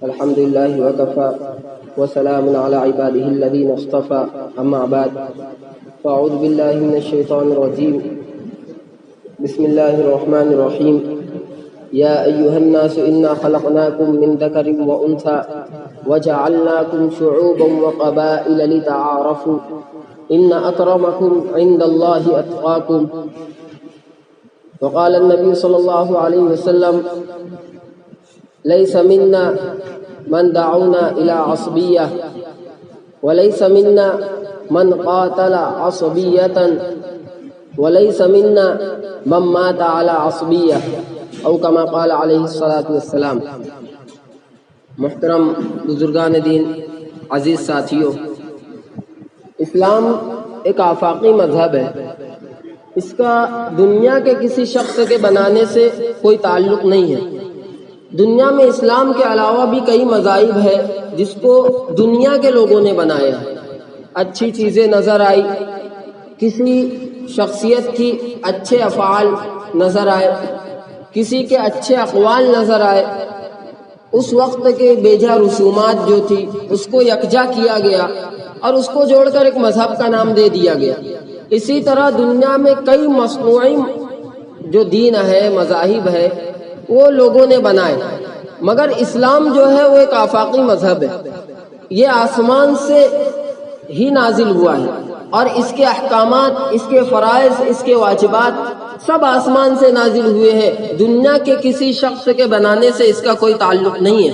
الحمد لله وكفى وسلام على عباده الذين اصطفى أما بعد فأعوذ بالله من الشيطان الرجيم بسم الله الرحمن الرحيم يا أيها الناس إنا خلقناكم من ذكر وأنثى وجعلناكم شعوبا وقبائل لتعارفوا إن أكرمكم عند الله أتقاكم وقال النبي صلى الله عليه وسلم ليس منا من دعونا إلى عصبية وليس منا من قاتل عصبية وليس منا من مات على عصبية او كما قال علیہ الصلاۃ والسلام۔ محترم بزرگان دین، عزیز ساتھیوں، اسلام ایک آفاقی مذہب ہے۔ اس کا دنیا کے کسی شخص کے بنانے سے کوئی تعلق نہیں ہے۔ دنیا میں اسلام کے علاوہ بھی کئی مذاہب ہے جس کو دنیا کے لوگوں نے بنایا ہے۔ اچھی چیزیں نظر آئی، کسی شخصیت کی اچھے افعال نظر آئے، کسی کے اچھے اقوال نظر آئے، اس وقت کے بیجا رسومات جو تھی اس کو یکجا کیا گیا اور اس کو جوڑ کر ایک مذہب کا نام دے دیا گیا۔ اسی طرح دنیا میں کئی مصنوعی جو دین ہے، مذاہب ہے، وہ لوگوں نے بنائے، مگر اسلام جو ہے وہ ایک آفاقی مذہب ہے۔ یہ آسمان سے ہی نازل ہوا ہے اور اس کے احکامات، اس کے فرائض، اس کے واجبات سب آسمان سے نازل ہوئے ہیں۔ دنیا کے کسی شخص کے بنانے سے اس کا کوئی تعلق نہیں ہے۔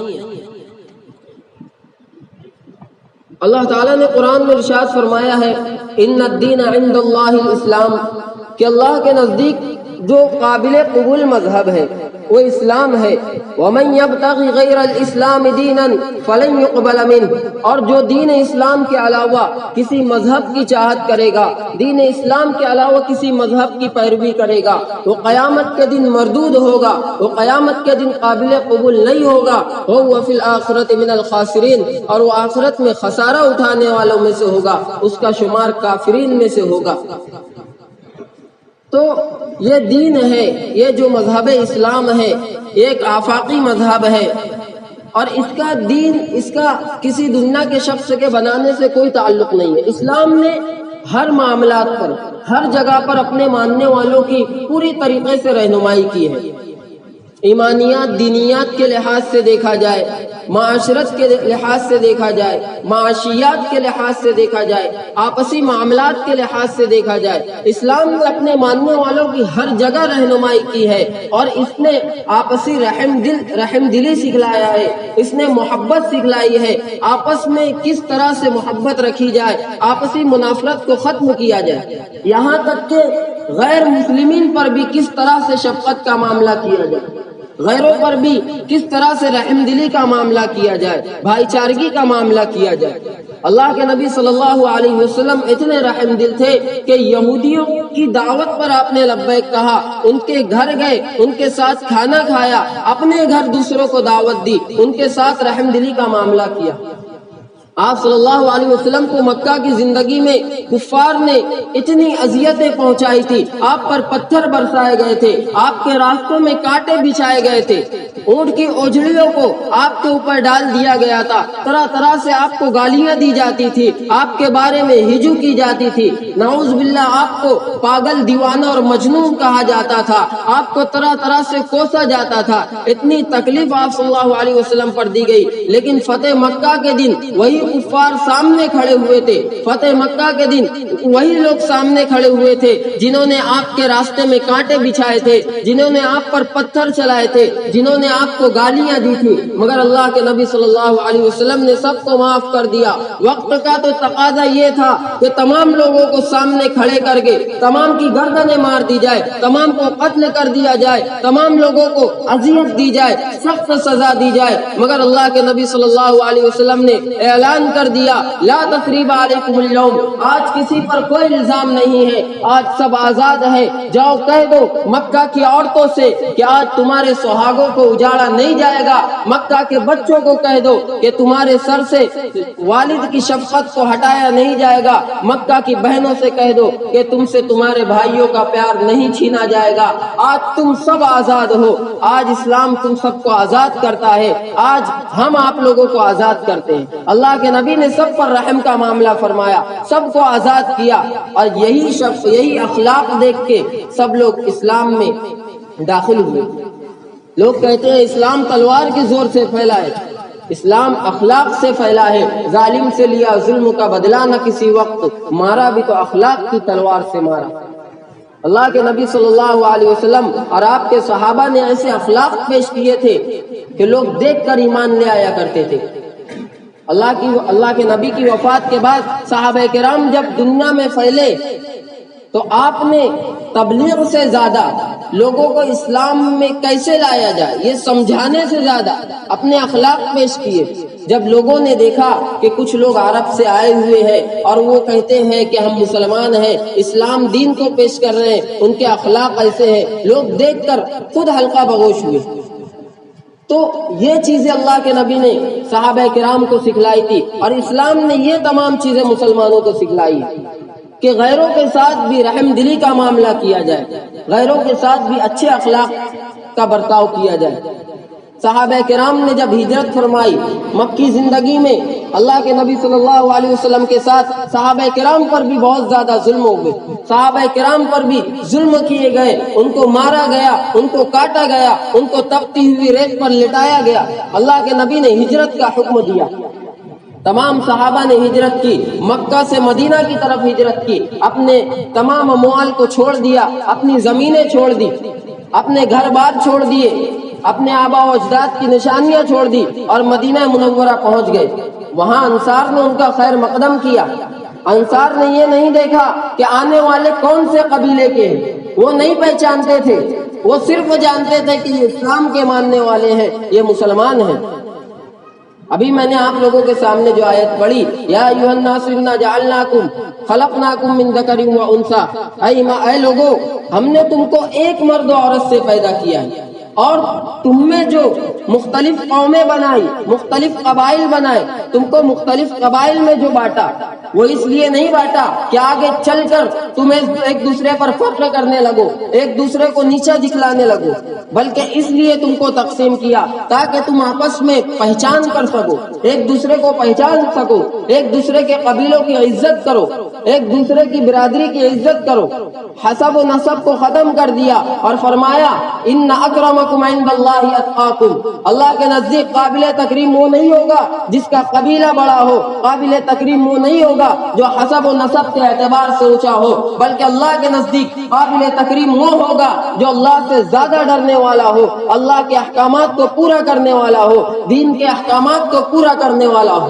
اللہ تعالیٰ نے قرآن میں ارشاد فرمایا ہے ان الدین عند اللہ الاسلام، کہ اللہ کے نزدیک جو قابل قبول مذہب ہے وہ اسلام ہے۔ ومن یبتغی غیر الاسلام دینا فلن یقبل منہ، اور جو دین اسلام کے علاوہ کسی مذہب کی چاہت کرے گا، دین اسلام کے علاوہ کسی مذہب کی پیروی کرے گا، وہ قیامت کے دن مردود ہوگا، وہ قیامت کے دن قابل قبول نہیں ہوگا۔ وهو فی الآخرۃ من الخاسرین، اور وہ آخرت میں خسارہ اٹھانے والوں میں سے ہوگا، اس کا شمار کافرین میں سے ہوگا۔ تو یہ دین ہے، یہ جو مذہب اسلام ہے یہ ایک آفاقی مذہب ہے، اور اس کا دین، اس کا کسی دنیا کے شخص کے بنانے سے کوئی تعلق نہیں ہے۔ اسلام نے ہر معاملات پر، ہر جگہ پر اپنے ماننے والوں کی پوری طریقے سے رہنمائی کی ہے۔ ایمانیات، دینیات کے لحاظ سے دیکھا جائے، معاشرت کے لحاظ سے دیکھا جائے، معاشیات کے لحاظ سے دیکھا جائے، آپسی معاملات کے لحاظ سے دیکھا جائے، اسلام نے اپنے ماننے والوں کی ہر جگہ رہنمائی کی ہے، اور اس نے آپسی رحم دلی سکھلایا ہے، اس نے محبت سکھلائی ہے، آپس میں کس طرح سے محبت رکھی جائے، آپسی منافرت کو ختم کیا جائے، یہاں تک کہ غیر مسلمین پر بھی کس طرح سے شفقت کا معاملہ کیا جائے، غیروں پر بھی کس طرح سے رحم دلی کا معاملہ کیا جائے، بھائی چارگی کا معاملہ کیا جائے۔ اللہ کے نبی صلی اللہ علیہ وسلم اتنے رحم دل تھے کہ یہودیوں کی دعوت پر آپ نے لبیک کہا، ان کے گھر گئے، ان کے ساتھ کھانا کھایا، اپنے گھر دوسروں کو دعوت دی، ان کے ساتھ رحم دلی کا معاملہ کیا۔ آپ صلی اللہ علیہ وسلم کو مکہ کی زندگی میں کفار نے اتنی اذیتیں پہنچائی تھی، آپ پر پتھر برسائے گئے تھے، آپ کے راستوں میں کانٹے بچھائے گئے تھے، اونٹ کی اوجھڑیوں کو آپ کے اوپر ڈال دیا گیا تھا، طرح طرح سے آپ کو گالیاں دی جاتی تھی، آپ کے بارے میں ہجو کی جاتی تھی، نعوذ باللہ آپ کو پاگل، دیوانہ اور مجنون کہا جاتا تھا، آپ کو طرح طرح سے کوسا جاتا تھا، اتنی تکلیف آپ صلی اللہ علیہ وسلم پر دی گئی۔ لیکن فتح مکہ کے دن وہی کفار سامنے کھڑے ہوئے تھے، فتح مکہ کے دن وہی لوگ سامنے کھڑے ہوئے تھے جنہوں نے آپ کے راستے میں کانٹے بچھائے تھے، جنہوں نے آپ پر پتھر چلائے تھے، جنہوں نے آپ کو گالیاں دی تھی، مگر اللہ کے نبی صلی اللہ علیہ وسلم نے سب کو معاف کر دیا۔ وقت کا تو تقاضا یہ تھا کہ تمام لوگوں کو سامنے کھڑے کر کے تمام کی گردنیں مار دی جائے، تمام کو قتل کر دیا جائے، تمام لوگوں کو اذیت دی جائے، سخت سزا دی جائے، مگر اللہ کے نبی صلی اللہ علیہ وسلم نے اعلان اعلان کر دیا لا تثریب علیکم اليوم، آج کسی پر کوئی الزام نہیں ہے، آج سب آزاد ہے۔ جاؤ کہہ دو مکہ کی عورتوں سے کہ آج تمہارے سہاگوں کو اجاڑا نہیں جائے گا، مکہ کے بچوں کو کہہ دو کہ تمہارے سر سے والد کی شفقت کو ہٹایا نہیں جائے گا، مکہ کی بہنوں سے کہہ دو کہ تم سے تمہارے بھائیوں کا پیار نہیں چھینا جائے گا۔ آج تم سب آزاد ہو، آج اسلام تم سب کو آزاد کرتا ہے، آج ہم آپ لوگوں کو آزاد کرتے ہیں۔ اللہ کے نبی نے سب پر رحم کا معاملہ فرمایا، سب کو آزاد کیا، اور یہی اخلاق دیکھ کے سب لوگ اسلام میں داخل ہوئے۔ لوگ کہتے ہیں اسلام تلوار کے زور سے پھیلا ہے، اسلام اخلاق سے پھیلا ہے۔ ظالم سے لیا ظلم کا بدلہ نہ کسی وقت، مارا بھی تو اخلاق کی تلوار سے مارا۔ اللہ کے نبی صلی اللہ علیہ وسلم اور آپ کے صحابہ نے ایسے اخلاق پیش کیے تھے کہ لوگ دیکھ کر ایمان لے آیا کرتے تھے۔ اللہ کے نبی کی وفات کے بعد صحابہ کرام جب دنیا میں پھیلے تو آپ نے تبلیغ سے زیادہ لوگوں کو اسلام میں کیسے لایا جائے یہ سمجھانے سے زیادہ اپنے اخلاق پیش کیے۔ جب لوگوں نے دیکھا کہ کچھ لوگ عرب سے آئے ہوئے ہیں اور وہ کہتے ہیں کہ ہم مسلمان ہیں، اسلام دین کو پیش کر رہے ہیں، ان کے اخلاق ایسے ہیں، لوگ دیکھ کر خود حلقہ بغوش ہوئے۔ تو یہ چیزیں اللہ کے نبی نے صحابہ کرام کو سکھلائی تھی، اور اسلام نے یہ تمام چیزیں مسلمانوں کو سکھلائی کہ غیروں کے ساتھ بھی رحم دلی کا معاملہ کیا جائے، غیروں کے ساتھ بھی اچھے اخلاق کا برتاؤ کیا جائے۔ صحابہ کرام نے جب ہجرت فرمائی مکی زندگی میں، اللہ کے نبی صلی اللہ علیہ وسلم کے ساتھ صحابہ کرام پر بھی بہت زیادہ ظلم ہو گئے، صحابہ کرام پر بھی ظلم کیے گئے، ان کو مارا گیا، ان کو کاٹا گیا، ان کو تپتی ہوئی ریت پر لٹایا گیا۔ اللہ کے نبی نے ہجرت کا حکم دیا، تمام صحابہ نے ہجرت کی، مکہ سے مدینہ کی طرف ہجرت کی، اپنے تمام اموال کو چھوڑ دیا، اپنی زمینیں چھوڑ دی، اپنے گھر بار چھوڑ دیے، اپنے آبا و اجداد کی نشانیاں چھوڑ دی اور مدینہ منورہ پہنچ گئے۔ وہاں انصار نے ان کا خیر مقدم کیا۔ انصار نے یہ نہیں دیکھا کہ آنے والے کون سے قبیلے کے ہیں، وہ نہیں پہچانتے تھے، وہ صرف جانتے تھے کہ یہ اسلام کے ماننے والے ہیں، یہ مسلمان ہیں۔ ابھی میں نے آپ لوگوں کے سامنے جو آیت پڑھی، یا ایھا الناس انا جعلناکم خلقناکم من ذکر و انثی، اے لوگو ہم نے تم کو ایک مرد و عورت سے پیدا کیا ہے، اور تم میں جو مختلف قومیں بنائی، مختلف قبائل بنائے، تم کو مختلف قبائل میں جو بانٹا وہ اس لیے نہیں بانٹا کہ آگے چل کر تمہیں ایک دوسرے پر فخر کرنے لگو، ایک دوسرے کو نیچا دکھلانے لگو، بلکہ اس لیے تم کو تقسیم کیا تاکہ تم آپس میں پہچان کر سکو، ایک دوسرے کو پہچان سکو، ایک دوسرے کے قبیلوں کی عزت کرو، ایک دوسرے کی برادری کی عزت کرو۔ حسب و نسب کو ختم کر دیا اور فرمایا ان اکرمکم عند اللہ اتقاکم، اللہ کے نزدیک قابل تکریم وہ نہیں ہوگا جس کا قبیلہ بڑا ہو، قابل تکریم وہ نہیں ہوگا جو حسب و نسب کے اعتبار سے اونچا ہو، بلکہ اللہ کے نزدیک قابل تکریم وہ ہوگا جو اللہ سے زیادہ ڈرنے والا ہو، اللہ کے احکامات کو پورا کرنے والا ہو، دین کے احکامات کو پورا کرنے والا ہو،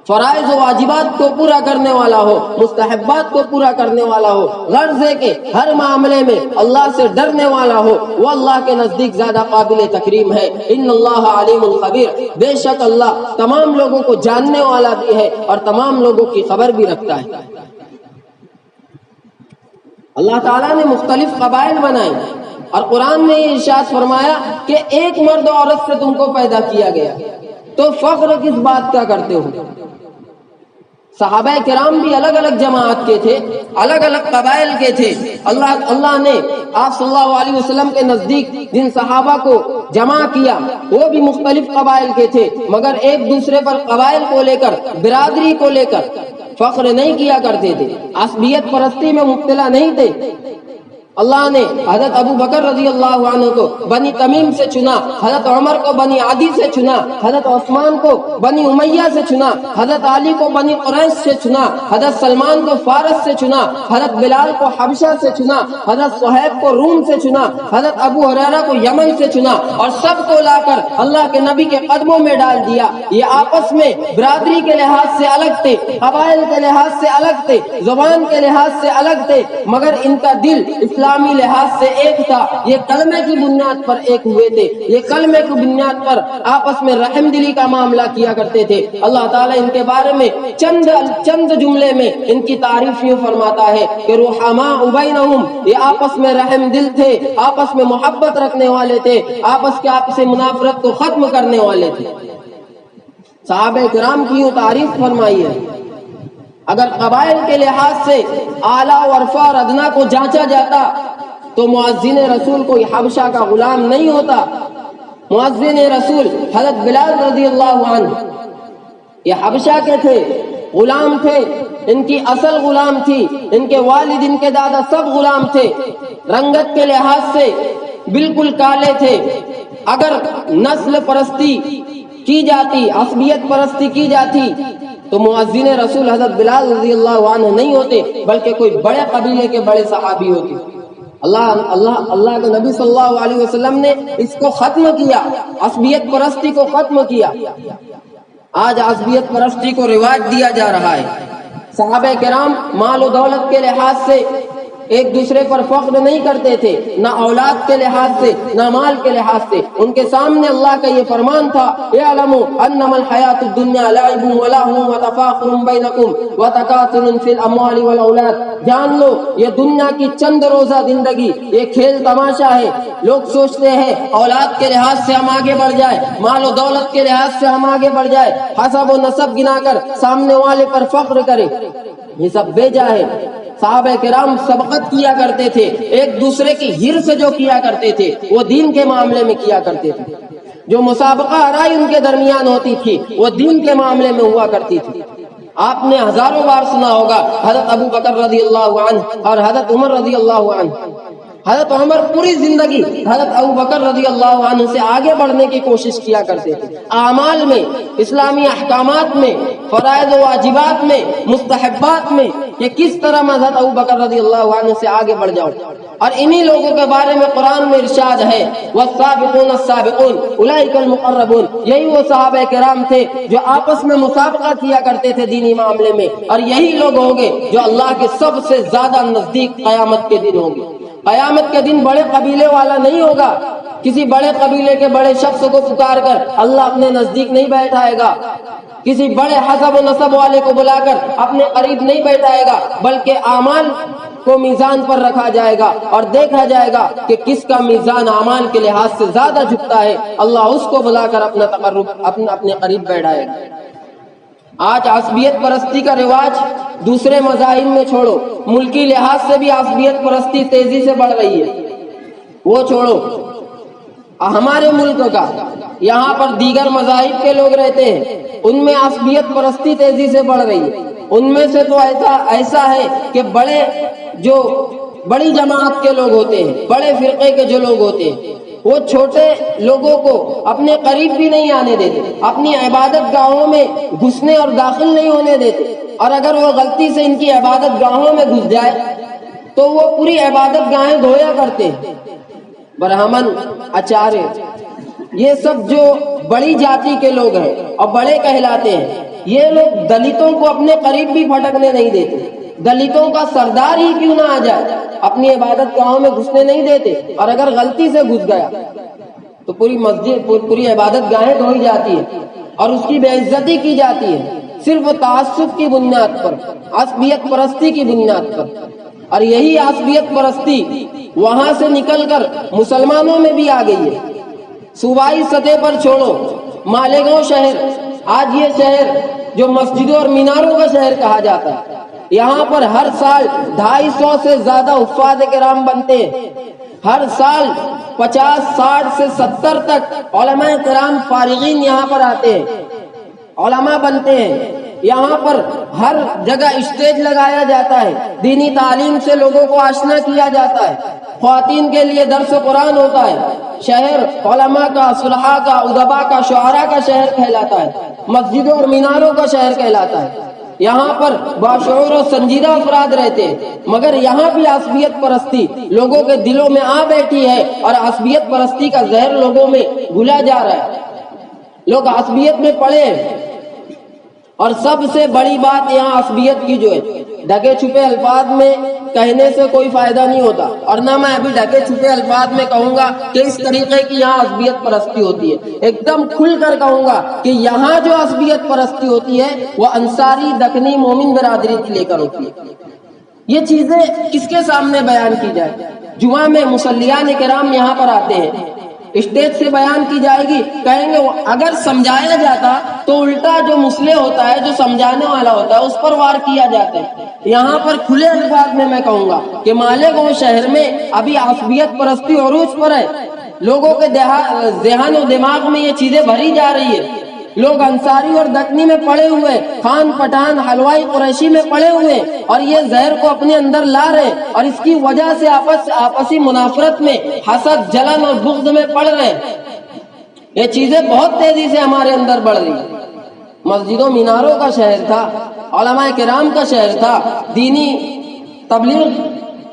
فرائض و واجبات کو پورا کرنے والا ہو، مستحبات کو پورا کرنے والا ہو، غرض ہے کہ ہر معاملے میں اللہ سے ڈرنے والا ہو، وہ اللہ کے نزدیک زیادہ قابل تکریم ہے۔ ان اللہ علیم خبیر، بے شک اللہ تمام لوگوں کو جاننے والا بھی ہے اور تمام لوگوں کی خبر بھی رکھتا ہے۔ اللہ تعالیٰ نے مختلف قبائل بنائے اور قرآن نے یہ ارشاد فرمایا کہ ایک مرد و عورت سے تم کو پیدا کیا گیا، تو فخر کس بات کا کرتے ہو؟ صحابہ کرام بھی الگ الگ جماعت کے تھے، الگ الگ قبائل کے تھے۔ اللہ نے آپ صلی اللہ علیہ وسلم کے نزدیک جن صحابہ کو جمع کیا وہ بھی مختلف قبائل کے تھے، مگر ایک دوسرے پر قبائل کو لے کر، برادری کو لے کر فخر نہیں کیا کرتے تھے، عصبیت پرستی میں مبتلا نہیں تھے۔ اللہ نے حضرت ابو بکر رضی اللہ عنہ کو بنی تمیم سے چنا، حضرت عمر کو بنی عدی سے چنا، حضرت عثمان کو بنی امیہ سے چنا، حضرت علی کو بنی قریش سے چنا، حضرت سلمان کو فارس سے چنا، حضرت بلال کو حبشہ سے چنا، حضرت صہیب کو روم سے چنا، حضرت ابو ہریرہ کو یمن سے چنا، اور سب کو لا کر اللہ کے نبی کے قدموں میں ڈال دیا۔ یہ آپس میں برادری کے لحاظ سے الگ تھے، قبائل کے لحاظ سے الگ تھے، زبان کے لحاظ سے الگ تھے، مگر ان کا دل اسلام اسلامی لحاظ سے ایک تھا، یہ کلمے کی بنیاد پر ایک ہوئے تھے، یہ کلمے کی بنیاد پر آپس میں رحم دلی کا معاملہ کیا کرتے تھے۔ اللہ تعالیٰ ان کے بارے میں چند جملے میں ان کی تعریف یوں فرماتا ہے کہ رحماء بینہم، یہ آپس میں رحم دل تھے، آپس میں محبت رکھنے والے تھے، آپس کے آپس منافرت کو ختم کرنے والے تھے۔ صحابہ کرام کی یوں تعریف فرمائی ہے۔ اگر قبائل کے لحاظ سے اعلیٰ و ارفع اور ادنا کو جانچا جاتا تو مؤذن رسول کوئی حبشہ کا غلام نہیں ہوتا۔ مؤذن رسول حضرت بلال رضی اللہ عنہ یہ حبشہ کے تھے، غلام تھے، ان کی اصل غلام تھی، ان کے والد ان کے دادا سب غلام تھے، رنگت کے لحاظ سے بالکل کالے تھے۔ اگر نسل پرستی کی جاتی، عصبیت پرستی کی جاتی تو مؤذن رسول حضرت بلال رضی اللہ عنہ نہیں ہوتے، بلکہ کوئی بڑے قبیلے کے بڑے صحابی ہوتے۔ اللہ کے نبی صلی اللہ علیہ وسلم نے اس کو ختم کیا، عصبیت پرستی کو ختم کیا۔ آج عصبیت پرستی کو رواج دیا جا رہا ہے۔ صحابہ کرام مال و دولت کے لحاظ سے ایک دوسرے پر فخر نہیں کرتے تھے، نہ اولاد کے لحاظ سے نہ مال کے لحاظ سے۔ ان کے سامنے اللہ کا یہ فرمان تھا، اعلموا انما الحیات الدنیا لعب ولہو وتفاخر بینکم وتکاثر فی الاموال والاولاد، جان لو یہ دنیا کی چند روزہ زندگی یہ کھیل تماشا ہے۔ لوگ سوچتے ہیں اولاد کے لحاظ سے ہم آگے بڑھ جائے، مال و دولت کے لحاظ سے ہم آگے بڑھ جائے، حسب و نسب گنا کر سامنے والے پر فخر کرے، یہ سب بیجا ہے۔ صحابہ کرام سبقت کیا کرتے تھے، ایک دوسرے کی ہرس جو کیا کرتے تھے وہ دین کے معاملے میں کیا کرتے تھے۔ جو مسابقہ آرائی ان کے درمیان ہوتی تھی وہ دین کے معاملے میں ہوا کرتی تھی۔ آپ نے ہزاروں بار سنا ہوگا حضرت ابو بکر رضی اللہ عنہ اور حضرت عمر رضی اللہ عنہ۔ حضرت عمر پوری زندگی حضرت ابو بکر رضی اللہ عنہ سے آگے بڑھنے کی کوشش کیا کرتے تھے، اعمال میں، اسلامی احکامات میں، فرائض و واجبات میں، مستحبات میں، کہ کس طرح میں حضرت ابو بکر رضی اللہ عنہ سے آگے بڑھ جاؤں۔ اور انہی لوگوں کے بارے میں قرآن میں ارشاد ہے، والسابقون السابقون اولئک المقربون، یہی وہ صحابہ کرام تھے جو آپس میں مسابقہ کیا کرتے تھے دینی معاملے میں، اور یہی لوگ ہوں گے جو اللہ کے سب سے زیادہ نزدیک قیامت کے دن ہوں گے۔ قیامت کے دن بڑے قبیلے والا نہیں ہوگا، کسی بڑے قبیلے کے بڑے شخص کو پکار کر اللہ اپنے نزدیک نہیں بیٹھائے گا، کسی بڑے حسب و نسب والے کو بلا کر اپنے قریب نہیں بیٹھائے گا، بلکہ اعمال کو میزان پر رکھا جائے گا اور دیکھا جائے گا کہ کس کا میزان اعمال کے لحاظ سے زیادہ جھکتا ہے، اللہ اس کو بلا کر اپنے قریب بیٹھائے گا۔ آج عصبیت پرستی کا رواج دوسرے مذاہب میں چھوڑو، ملکی لحاظ سے بھی عصبیت پرستی تیزی سے بڑھ رہی ہے، وہ چھوڑو ہمارے ملک کا، یہاں پر دیگر مذاہب کے لوگ رہتے ہیں، ان میں عصبیت پرستی تیزی سے بڑھ رہی ہے۔ ان میں سے تو ایسا ہے کہ بڑی جماعت کے لوگ ہوتے ہیں، بڑے فرقے کے جو لوگ ہوتے ہیں، وہ چھوٹے لوگوں کو اپنے قریب بھی نہیں آنے دیتے، اپنی عبادت گاہوں میں گھسنے اور داخل نہیں ہونے دیتے، اور اگر وہ غلطی سے ان کی عبادت گاہوں میں گھس جائے تو وہ پوری عبادت گاہیں دھویا کرتے ہیں۔ برہمن، آچاریہ، یہ سب جو بڑی جاتی کے لوگ ہیں اور بڑے کہلاتے ہیں، یہ لوگ دلتوں کو اپنے قریب بھی پھٹکنے نہیں دیتے، دلتوں کا سردار ہی کیوں نہ آ جائے اپنی عبادت گاہوں میں گھسنے نہیں دیتے، اور اگر غلطی سے گھس گیا تو پوری مسجد، پوری عبادت گاہیں دھوئی جاتی ہے اور اس کی بے عزتی کی جاتی ہے، صرف تعصب کی بنیاد پر، عصبیت پرستی کی بنیاد پر۔ اور یہی عصبیت پرستی وہاں سے نکل کر مسلمانوں میں بھی آ گئی ہے۔ صوبائی سطح پر چھوڑو، مالیگاؤں شہر، آج یہ شہر جو مسجدوں اور میناروں کا شہر کہا جاتا ہے، یہاں پر ہر سال 250 سے زیادہ حفاظ کرام بنتے ہیں، ہر سال 50، 60 سے 70 تک علماء کرام فارغین یہاں پر آتے ہیں، علماء بنتے ہیں۔ یہاں پر ہر جگہ اسٹیج لگایا جاتا ہے، دینی تعلیم سے لوگوں کو آشنا کیا جاتا ہے، خواتین کے لیے درس قرآن ہوتا ہے۔ شہر علماء کا، صلحاء کا، ادباء کا، شعراء کا شہر کہلاتا ہے، مسجدوں اور میناروں کا شہر کہلاتا ہے۔ یہاں پر باشعور و سنجیدہ افراد رہتے ہیں، مگر یہاں بھی عصبیت پرستی لوگوں کے دلوں میں آ بیٹھی ہے، اور عصبیت پرستی کا زہر لوگوں میں گھلا جا رہا ہے، لوگ عصبیت میں پڑے ہیں۔ اور سب سے بڑی بات یہاں عصبیت کی جو ہے، ڈھکے چھپے الفاظ میں کہنے سے کوئی فائدہ نہیں ہوتا، اور نہ میں ابھی ڈھکے چھپے الفاظ میں کہوں گا کہ اس طریقے کی یہاں عصبیت پرستی ہوتی ہے۔ ایک دم کھل کر کہوں گا کہ یہاں جو عصبیت پرستی ہوتی ہے وہ انصاری، دکنی، مومن برادری کی لے کر ہوتی ہے۔ یہ چیزیں کس کے سامنے بیان کی جائے؟ جمعہ میں مصلیان کرام یہاں پر آتے ہیں، اسٹیج سے بیان کی جائے گی، کہیں گے اگر سمجھایا جاتا تو الٹا جو مصلح ہوتا ہے، جو سمجھانے والا ہوتا ہے، اس پر وار کیا جاتا ہے۔ یہاں پر کھلے الفاظ میں کہوں گا کہ مالیگاؤں شہر میں ابھی عصبیت پرستی عروج پر ہے، لوگوں کے ذہن و دماغ میں یہ چیزیں بھری جا رہی ہے۔ لوگ انصاری اور دکنی میں پڑے ہوئے، خان پٹھان حلوائی قریشی میں پڑے ہوئے، اور یہ زہر کو اپنے اندر لا رہے، اور اس کی وجہ سے آپسی منافرت میں، حسد، جلن اور بغض میں پڑ رہے۔ یہ چیزیں بہت تیزی سے ہمارے اندر بڑھ رہی ہیں۔ مسجدوں میناروں کا شہر تھا، علماء کرام کا شہر تھا، دینی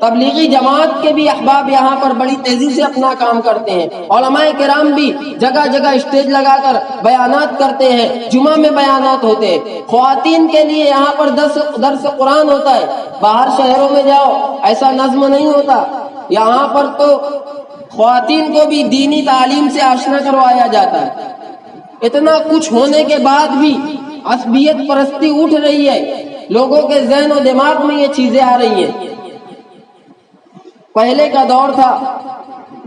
تبلیغی جماعت کے بھی احباب یہاں پر بڑی تیزی سے اپنا کام کرتے ہیں، علماء کرام بھی جگہ جگہ اسٹیج لگا کر بیانات کرتے ہیں، جمعہ میں بیانات ہوتے ہیں۔ خواتین کے لیے یہاں پر درس قرآن ہوتا ہے، باہر شہروں میں جاؤ ایسا نظم نہیں ہوتا، یہاں پر تو خواتین کو بھی دینی تعلیم سے آشنا کروایا جاتا ہے۔ اتنا کچھ ہونے کے بعد بھی عصبیت پرستی اٹھ رہی ہے، لوگوں کے ذہن و دماغ میں یہ چیزیں آ رہی ہیں۔ پہلے کا دور تھا،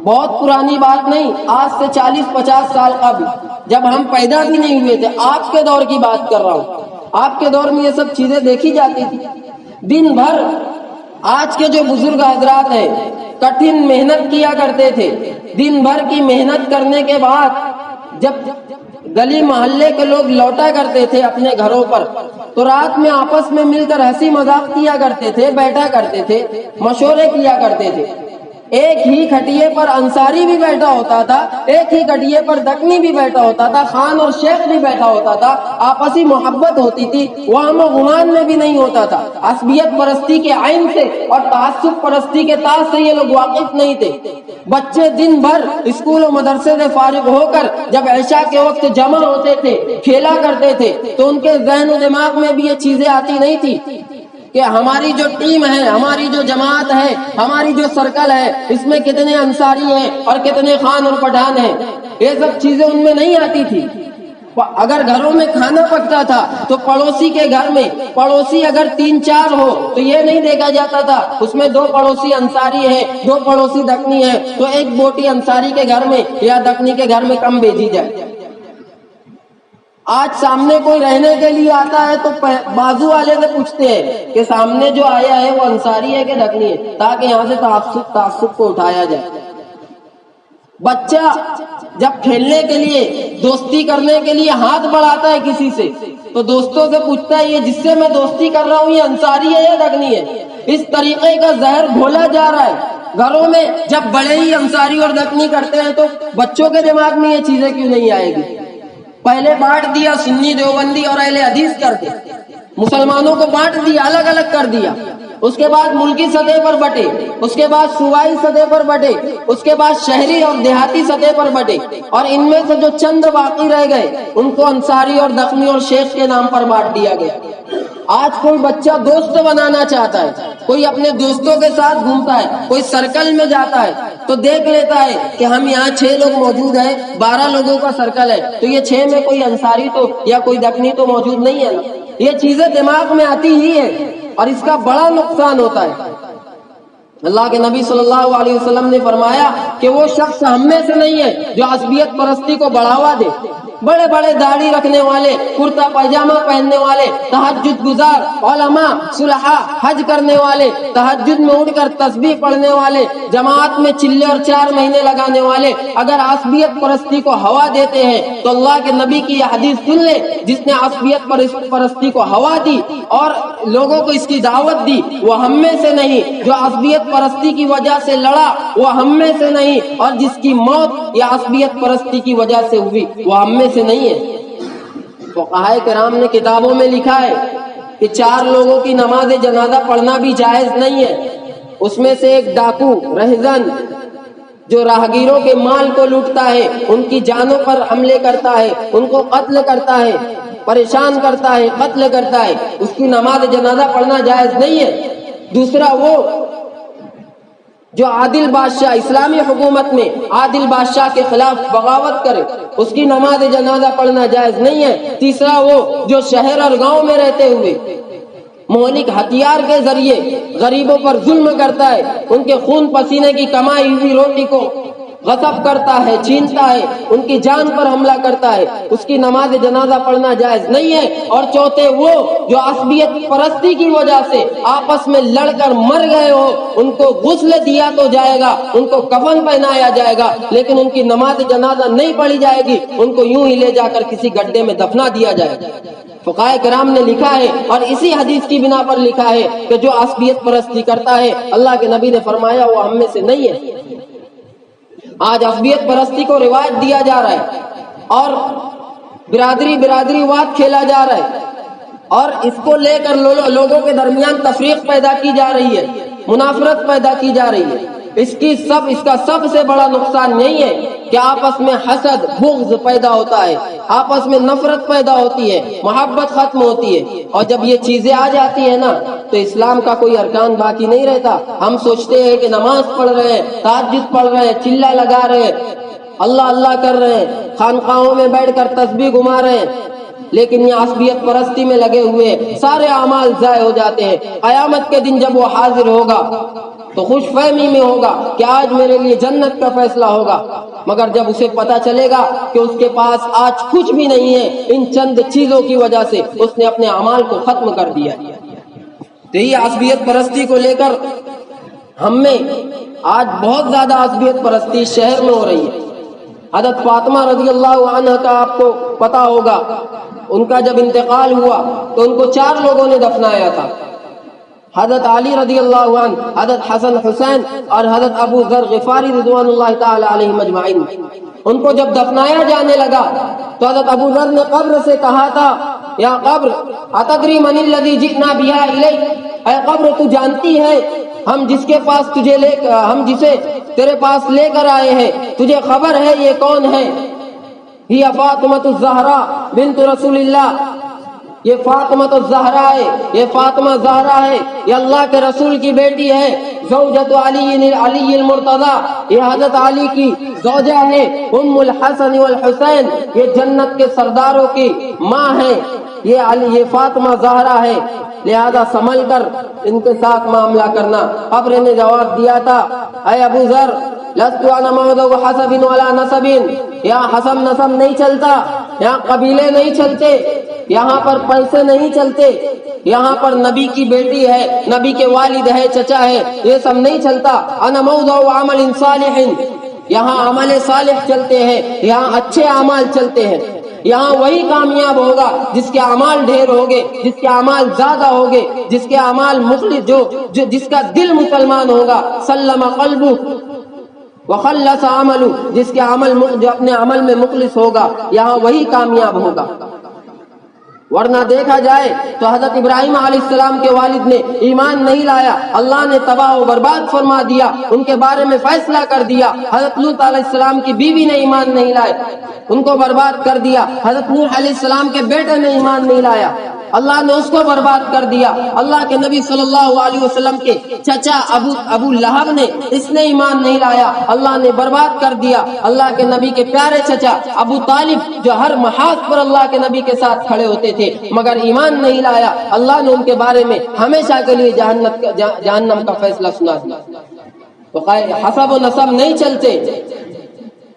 بہت پرانی بات نہیں، آج سے 40-50 سال قبل، جب ہم پیدا بھی نہیں ہوئے تھے، آپ کے دور کی بات کر رہا ہوں۔ آپ کے دور میں یہ سب چیزیں دیکھی جاتی تھی۔ دن بھر آج کے جو بزرگ حضرات ہیں کٹھن محنت کیا کرتے تھے، دن بھر کی محنت کرنے کے بعد جب گلی محلے کے لوگ لوٹا کرتے تھے اپنے گھروں پر، تو رات میں آپس میں مل کر ہنسی مذاق کیا کرتے تھے، بیٹھا کرتے تھے، مشورے کیا کرتے تھے۔ ایک ہی کھٹیے پر انصاری بھی بیٹھا ہوتا تھا، ایک ہی کھٹیے پر دکنی بھی بیٹھا ہوتا تھا، خان اور شیخ بھی بیٹھا ہوتا تھا، آپسی محبت ہوتی تھی، وہم و گمان میں بھی نہیں ہوتا تھا۔ عصبیت پرستی کے عین سے اور تعصب پرستی کے تاج سے یہ لوگ واقف نہیں تھے۔ بچے دن بھر اسکول و مدرسے سے فارغ ہو کر جب عشاء کے وقت جمع ہوتے تھے، کھیلا کرتے تھے، تو ان کے ذہن و دماغ میں بھی یہ چیزیں آتی نہیں تھی کہ ہماری جو ٹیم ہے، ہماری جو جماعت ہے، ہماری جو سرکل ہے، اس میں کتنے انصاری ہیں اور کتنے خان اور پٹھان ہیں۔ یہ سب چیزیں ان میں نہیں آتی تھی۔ اگر گھروں میں کھانا پکتا تھا تو پڑوسی کے گھر میں، پڑوسی اگر 3-4 ہو تو یہ نہیں دیکھا جاتا تھا اس میں 2 پڑوسی انصاری ہیں، 2 پڑوسی دکنی ہیں، تو ایک بوٹی انصاری کے گھر میں یا دکنی کے گھر میں کم بھیجی جائے۔ آج سامنے کوئی رہنے کے لیے آتا ہے تو بازو والے سے پوچھتے ہیں کہ سامنے جو آیا ہے وہ انصاری ہے کہ دکنی ہے، تاکہ یہاں سے تعصب کو اٹھایا جائے۔ بچہ جب کھیلنے کے لیے، دوستی کرنے کے لیے ہاتھ بڑھاتا ہے کسی سے، تو دوستوں سے پوچھتا ہے یہ جس سے میں دوستی کر رہا ہوں یہ انصاری ہے یا دکنی ہے۔ اس طریقے کا زہر گھولا جا رہا ہے گھروں میں۔ جب بڑے ہی انصاری اور دکنی کرتے ہیں تو بچوں کے دماغ میں یہ چیزیں کیوں نہیں آئے گی؟ پہلے بانٹ دیا، سنی، دیوبندی اور اہل حدیث کرتے، مسلمانوں کو بانٹ دیا، الگ الگ کر دیا، اس کے بعد ملکی سطح پر بٹے، اس کے بعد صوبائی سطح پر بٹے، اس کے بعد شہری اور دیہاتی سطح پر بٹے، اور ان میں سے جو چند باقی رہ گئے ان کو انصاری اور دکنی اور شیخ کے نام پر بانٹ دیا گیا۔ آج کوئی بچہ دوست بنانا چاہتا ہے، کوئی اپنے دوستوں کے ساتھ گھومتا ہے، کوئی سرکل میں جاتا ہے تو دیکھ لیتا ہے کہ ہم یہاں 6 لوگ موجود ہیں، 12 لوگوں کا سرکل ہے، تو یہ 6 میں کوئی انصاری تو یا کوئی دکنی تو موجود نہیں ہے نا۔ یہ چیزیں دماغ میں آتی ہی ہے اور اس کا بڑا نقصان ہوتا ہے۔ اللہ کے نبی صلی اللہ علیہ وسلم نے فرمایا کہ وہ شخص ہم میں سے نہیں ہے جو عصبیت پرستی کو بڑھاوا دے۔ بڑے بڑے داڑھی رکھنے والے، کرتا پائجامہ پہننے والے، تہجد گزار علماء، صلحاء، حج کرنے والے، تہجد میں اٹھ کر تسبیح پڑھنے والے، جماعت میں چلے اور 4 مہینے لگانے والے اگر عصبیت پرستی کو ہوا دیتے ہیں تو اللہ کے نبی کی یہ حدیث سن لے، جس نے عصبیت پرستی کو ہوا دی اور لوگوں کو اس کی دعوت دی وہ ہم میں سے نہیں، جو عصبیت پرستی کی وجہ سے لڑا وہ ہم میں سے نہیں، اور جس کی موت یا عصبیت پرستی کی وجہ سے ہوئی وہ ہم میں سے نہیں ہے۔ فقہاء کرام نے کتابوں میں لکھا ہے کہ 4 لوگوں کی نماز جنازہ پڑھنا بھی جائز نہیں ہے۔ اس میں سے ایک ڈاکو، رہزن، جو راہگیروں کے مال کو لوٹتا ہے، ان کی جانوں پر حملے کرتا ہے، ان کو قتل کرتا ہے، پریشان کرتا ہے، قتل کرتا ہے، اس کی نماز جنازہ پڑھنا جائز نہیں ہے۔ دوسرا وہ جو عادل بادشاہ اسلامی حکومت میں عادل بادشاہ کے خلاف بغاوت کرے اس کی نماز جنازہ پڑھنا جائز نہیں ہے۔ تیسرا وہ جو شہر اور گاؤں میں رہتے ہوئے مہلک ہتھیار کے ذریعے غریبوں پر ظلم کرتا ہے، ان کے خون پسینے کی کمائی ہوئی روٹی کو غصب کرتا ہے، چھینتا ہے، ان کی جان پر حملہ کرتا ہے، اس کی نماز جنازہ پڑھنا جائز نہیں ہے۔ اور چوتھے وہ جو عصبیت پرستی کی وجہ سے آپس میں لڑ کر مر گئے ہو، ان کو غسل دیا تو جائے گا، ان کو کفن پہنایا جائے گا، لیکن ان کی نماز جنازہ نہیں پڑھی جائے گی، ان کو یوں ہی لے جا کر کسی گڈھے میں دفنا دیا جائے گا۔ فقہائے کرام نے لکھا ہے اور اسی حدیث کی بنا پر لکھا ہے کہ جو عصبیت پرستی کرتا ہے اللہ کے نبی نے فرمایا وہ ہم میں سے نہیں ہے۔ آج عصبیت پرستی کو رواج دیا جا رہا ہے اور برادری واد کھیلا جا رہا ہے، اور اس کو لے کر لوگوں کے درمیان تفریق پیدا کی جا رہی ہے، منافرت پیدا کی جا رہی ہے۔ اس کا سب سے بڑا نقصان یہی ہے کہ آپس میں حسد بغض پیدا ہوتا ہے، آپس میں نفرت پیدا ہوتی ہے، محبت ختم ہوتی ہے، اور جب یہ چیزیں آ جاتی ہیں نا تو اسلام کا کوئی ارکان باقی نہیں رہتا۔ ہم سوچتے ہیں کہ نماز پڑھ رہے ہیں، تہجد پڑھ رہے ہیں، چلا لگا رہے ہیں، اللہ اللہ کر رہے ہیں، خانقاہوں میں بیٹھ کر تسبیح گھما رہے ہیں، لیکن یہ عصبیت پرستی میں لگے ہوئے سارے اعمال ضائع ہو جاتے ہیں۔ قیامت کے دن جب وہ حاضر ہوگا تو خوش فہمی میں ہوگا کہ آج میرے لیے جنت کا فیصلہ ہوگا، مگر جب اسے پتا چلے گا کہ اس کے پاس آج کچھ بھی نہیں ہے، ان چند چیزوں کی وجہ سے اس نے اپنے اعمال کو ختم کر دیا۔ تو یہ عصبیت پرستی کو لے کر ہم میں آج بہت زیادہ عصبیت پرستی شہر میں ہو رہی ہے۔ حضرت فاطمہ رضی اللہ عنہ کا آپ کو پتا ہوگا، ان کا جب انتقال ہوا تو ان کو 4 لوگوں نے دفنایا تھا، حضرت علی رضی اللہ عنہ، حضرت حسن حسین اور حضرت ابو ذر غفاری رضوان اللہ تعالی علیہم اجمعین۔ ان کو جب دفنایا جانے لگا تو حضرت ابو ذر نے قبر سے کہا تھا، یا قبر اتدری من الذی جئنا بہا الیک، اے قبر تو جانتی ہے ہم جسے تیرے پاس لے کر آئے ہیں، تجھے خبر ہے یہ کون ہے؟ ہی فاطمہ الزہرا بنت رسول اللہ، یہ فاطمہ الزہرا ہے، یہ فاطمہ زہرا ہے، یہ اللہ کے رسول کی بیٹی ہے، زوجۃ علی المرتضی، یہ حضرت علی کی زوجہ ہے، ام الحسن والحسین، یہ جنت کے سرداروں کی ماں ہے، یہ فاطمہ زہرا ہے، لہذا سنبھل کر ان کے ساتھ معاملہ کرنا۔ قبر نے جواب دیا تھا، اے ابو ذر لست انا موضع حسب ولا نسب، یہاں حسب نسب نہیں چلتا، یہاں قبیلے نہیں چلتے، یہاں پر پیسے نہیں چلتے، یہااں پر نبی کی بیٹی ہے، نبی کے والد ہے، چچا ہے، یہ سب نہیں چلتا۔ انا موضع عمل صالح، یہاں عمل صالح چلتے ہیں، یہاں اچھے اعمال چلتے ہیں، یہاں وہی کامیاب ہوگا جس کے اعمال ڈھیر ہوگے، جس کے اعمال زیادہ ہوگے، جس کے اعمال مخلص جس کا دل مسلمان ہوگا، سلم قلبہ وخلص عملہ، جس کے جو اپنے عمل میں مخلص ہوگا، یہاں وہی کامیاب ہوگا۔ ورنہ دیکھا جائے تو حضرت ابراہیم علیہ السلام کے والد نے ایمان نہیں لایا، اللہ نے تباہ و برباد فرما دیا، ان کے بارے میں فیصلہ کر دیا۔ حضرت لوط علیہ السلام کی بیوی نے ایمان نہیں لائے، ان کو برباد کر دیا۔ حضرت نوح علیہ السلام کے بیٹے نے ایمان نہیں لایا، اللہ نے اس کو برباد کر دیا۔ اللہ کے نبی صلی اللہ علیہ وسلم کے چچا ابو لہب نے، اس نے ایمان نہیں لایا، اللہ نے برباد کر دیا۔ اللہ کے نبی کے پیارے چچا ابو طالب جو ہر محاذ پر اللہ کے نبی کے ساتھ کھڑے ہوتے تھے مگر ایمان نہیں لایا، اللہ نے ان کے بارے میں ہمیشہ کے لیے جہنم کا فیصلہ سنا دیا۔ تو حسب و نسب نہیں چلتے،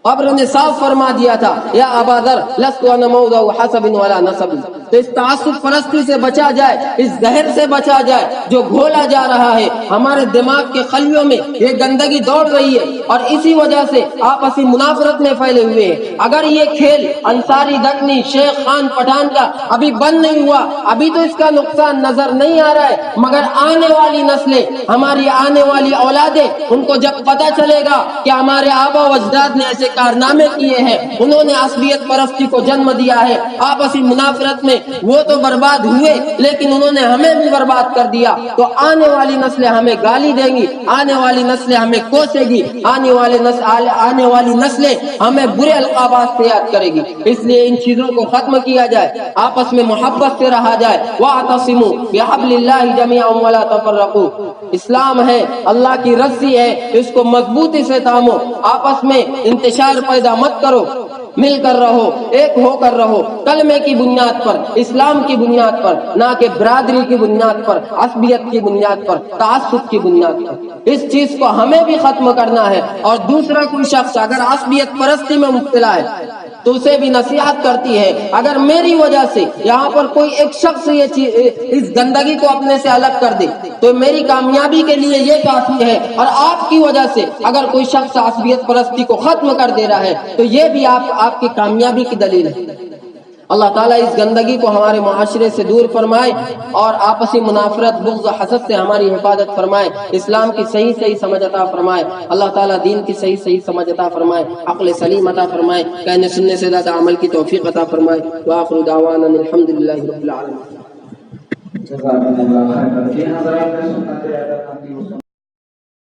قبر نے صاف فرما دیا تھا، یا ابا ذر لست انا موضع حسب ولا نسب۔ تو اس تعصب پرستی سے بچا جائے، اس زہر سے بچا جائے جو گھولا جا رہا ہے ہمارے دماغ کے خلیوں میں، یہ گندگی دوڑ رہی ہے اور اسی وجہ سے آپسی منافرت میں پھیلے ہوئے ہیں۔ اگر یہ کھیل انصاری دکنی شیخ خان پٹھان کا ابھی بند نہیں ہوا، ابھی تو اس کا نقصان نظر نہیں آ رہا ہے، مگر آنے والی نسلیں، ہماری آنے والی اولادیں، ان کو جب پتہ چلے گا کہ ہمارے آبا و اجداد نے ایسے کارنامے کیے ہیں، انہوں نے عصبیت پرستی کو جنم دیا ہے، آپسی منافرت میں وہ تو برباد ہوئے لیکن انہوں نے ہمیں بھی برباد کر دیا، تو آنے والی نسلیں ہمیں گالی دیں گی، آنے والی نسلیں ہمیں کوسے گی، آنے والی نسلیں ہمیں برے القابات سے یاد کرے گی۔ اس لیے ان چیزوں کو ختم کیا جائے، آپس میں محبت سے رہا جائے۔ وَاعْتَصِمُوا بِحَبْلِ اللَّهِ جَمِيعًا وَلَا تَفَرَّقُوا، اسلام ہے، اللہ کی رسی ہے، اس کو مضبوطی سے تھامو، آپس میں انتشار پیدا مت کرو، مل کر رہو، ایک ہو کر رہو، کلمے کی بنیاد پر، اسلام کی بنیاد پر، نہ کہ برادری کی بنیاد پر، عصبیت کی بنیاد پر، تعصب کی بنیاد پر۔ اس چیز کو ہمیں بھی ختم کرنا ہے، اور دوسرا کوئی شخص اگر عصبیت پرستی میں مبتلا ہے تو اسے بھی نصیحت کرتی ہے، اگر میری وجہ سے یہاں پر کوئی ایک شخص اس گندگی کو اپنے سے الگ کر دے تو میری کامیابی کے لیے یہ کافی ہے، اور آپ کی وجہ سے اگر کوئی شخص عصبیت پرستی کو ختم کر دے رہا ہے تو یہ بھی آپ کی کامیابی کی دلیل ہے۔ اللہ تعالیٰ اس گندگی کو ہمارے معاشرے سے دور فرمائے اور آپسی منافرت، بغض و حسد سے ہماری حفاظت فرمائے، اسلام کی صحیح سمجھ عطا فرمائے، اللہ تعالیٰ دین کی صحیح سمجھ عطا فرمائے، عقل سلیم عطا فرمائے، کہنے سننے سے زیادہ عمل کی توفیق عطا فرمائے۔ وآخر دعوانا الحمدللہ رب العالمین۔